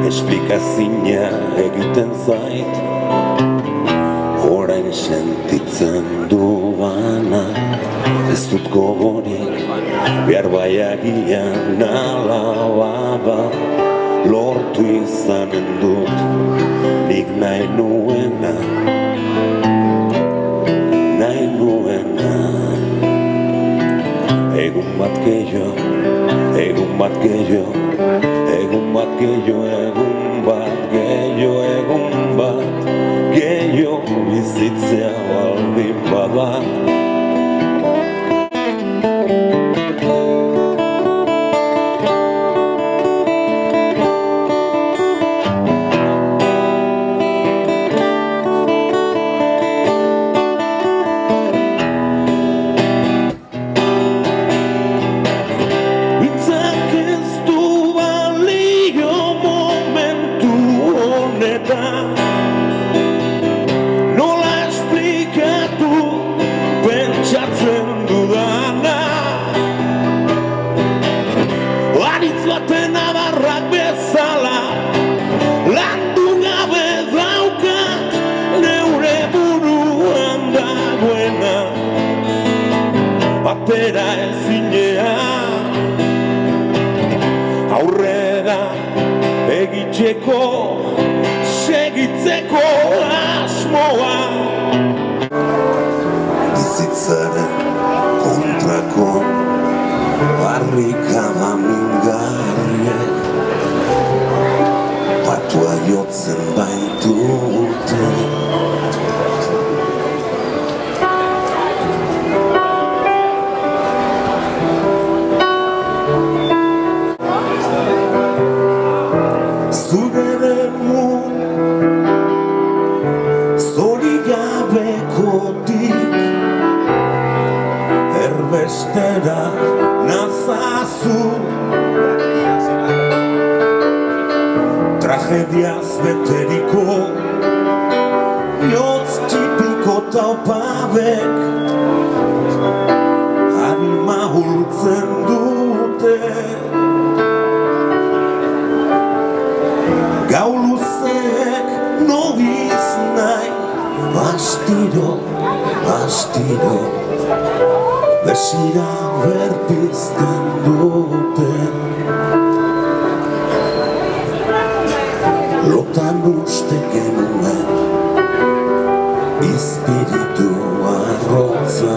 Esplikazina egiten zait, orain sentitzen duana. Ez dut gogorik, behar baiagian alababa, lortu izanen dut, nik nahi nuena. Egun bat gehiago, egun bat gehiago, egun bat gehiago, egun bat gehiago, egun bat gehiago, bizitzea baldin bada. Nola esplikatu pentsatzen dudana, anitz baten adarrak bezala, landu gabe daukat neure buruan dagoena, batera ezinea aurrera egitzeko, segitzeko asmoa. Bizitzaren kontrako barrikada mingarriek patua jotzen baitute. Zorigabekotik erbestera nazazu, tragediaz beteriko bihotz txipiko taupabek harima hultzen dute. Gau luzeek noiz nahi Bastiro, bastiro, desira berpizten dute. Lotan uste genuen, izpiritu arrotza.